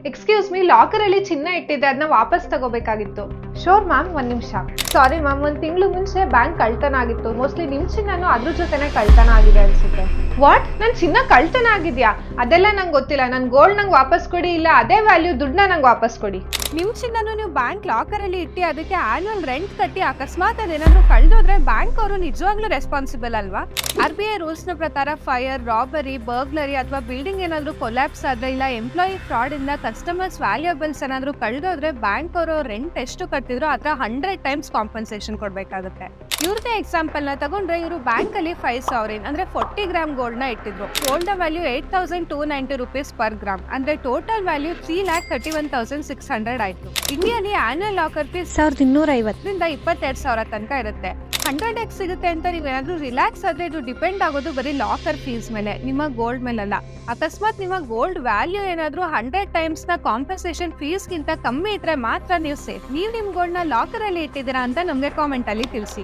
Excuse me, locker ಅಲ್ಲಿ ಚಿನ್ನ ಇಟ್ಟಿದ್ದೆ, ಅದನ್ನ ವಾಪಸ್ ತಗೋಬೇಕಾಗಿತ್ತು. ಶೋರ್ ಮ್ಯಾಮ್, ಒಂದ್ ನಿಮಿಷ. ಸಾರಿ ಮ್ಯಾಮ್, ಒಂದ್ ತಿಂಗಳು ಮುಂಚೆ ಬ್ಯಾಂಕ್ ಕಳ್ತನ ಆಗಿತ್ತು. ಮೋಸ್ಟ್ಲಿ ನಿಮ್ ಚಿನ್ನನು ಅದ್ರ ಜೊತೆನೆ ಕಳ್ತನ ಆಗಿದೆ ಅನ್ಸುತ್ತೆ. ವಾಟ್? ನನ್ ಚಿನ್ನ ಕಳ್ತನ ಆಗಿದ್ಯಾ? ಅದೆಲ್ಲ ನಂಗೆ ಗೊತ್ತಿಲ್ಲ. ನನ್ ಗೋಲ್ಡ್ ನಂಗೆ ವಾಪಸ್ ಕೊಡಿ, ಇಲ್ಲ ಅದೇ ವ್ಯಾಲ್ಯೂ ದುಡ್ಡನ್ನ ನಂಗೆ ವಾಪಸ್ ಕೊಡಿ. ನಿಮ್ ಚಿನ್ನನು ನೀವು ಬ್ಯಾಂಕ್ ಲಾಕರ್ ಅಲ್ಲಿ ಇಟ್ಟು ಅದಕ್ಕೆ ಆನ್ಯುವಲ್ ರೆಂಟ್ ಕಟ್ಟಿ ಅಕಸ್ಮಾತ್ ಅದೇನಾದ್ರು ಕಳ್ದೋದ್ರೆ ಬ್ಯಾಂಕ್ ಅವರು ನಿಜವಾಗ್ಲೂ ರೆಸ್ಪಾನ್ಸಿಬಲ್ ಅಲ್ವಾ? RBI ರೂಲ್ಸ್ ನ ಪ್ರಕಾರ ಫೈರ್, ರಾಬರಿ, ಬರ್ಗ್ಲರಿ ಅಥವಾ ಬಿಲ್ಡಿಂಗ್ ಏನಾದ್ರು ಕೊಲ್ಯಾಪ್ಸ್ ಆದ್ರೆ, ಇಲ್ಲ ಎಂಪ್ಲಾಯಿ ಫ್ರಾಡ್ ಇಂದ ಕಸ್ಟಮರ್ಸ್ ವ್ಯಾಲ್ಯೂಬಲ್ಸ್ ಏನಾದ್ರು ಕಳ್ದೋದ್ರೆ ಬ್ಯಾಂಕ್ ಅವರು ರೆಂಟ್ ಎಷ್ಟು ಕಟ್ಟಿದ್ರು ಅದ್ರ 100 ಟೈಮ್ಸ್ ಕಾಂಪನ್ಸೇಷನ್ ಕೊಡ್ಬೇಕಾಗುತ್ತೆ. ಇವ್ರದೇ ಎಕ್ಸಾಂಪಲ್ ನ ತಗೊಂಡ್ರೆ, ಇವರು ಬ್ಯಾಂಕ್ ಅಲ್ಲಿ 5,000 ಅಂದ್ರೆ 40 ಗ್ರಾಮ್ ಗೋಲ್ಡ್ ನ ಇಟ್ಟಿದ್ರು. Gold value 8,290 rupees per gram, ಅಂದ್ರೆ ಟೋಟಲ್ ವ್ಯಾಲ್ಯೂ 3,31,600 ಆಯ್ತು. ಇಂಡಿಯಾಲಿ ಆನ್ಯುವಲ್ ಲಾಕರ್ ಫೀಸ್ 1,250 22,000 ತನಕ ಇರುತ್ತೆ. 100x ಸಿಗುತ್ತೆ ಅಂತ ನೀವೇನಾದ್ರೂ ರಿಲ್ಯಾಕ್ಸ್ ಆದ್ರೆ ಇದು ಡಿಪೆಂಡ್ ಆಗೋದು ಬರೀ ಲಾಕರ್ ಫೀಸ್ ಮೇಲೆ, ನಿಮ್ಮ ಗೋಲ್ಡ್ ಮೇಲಲ್ಲ. ಅಕಸ್ಮಾತ್ ನಿಮ್ಮ ಗೋಲ್ಡ್ ವ್ಯಾಲ್ಯೂ ಏನಾದ್ರೂ 100 ಟೈಮ್ಸ್ ನ ಕಾಂಪನ್ಸೇಷನ್ ಫೀಸ್ ಗಿಂತ ಕಮ್ಮಿ ಇದ್ರೆ ಮಾತ್ರ ನೀವು ಸೇಫ್. ನೀವು ನಿಮ್ ಗೋಲ್ಡ್ ನ ಲಾಕರ್ ಅಲ್ಲಿ ಇಟ್ಟಿದ್ದೀರಾ ಅಂತ ನಮ್ಗೆ ಕಾಮೆಂಟ್ ಅಲ್ಲಿ ತಿಳಿಸಿ.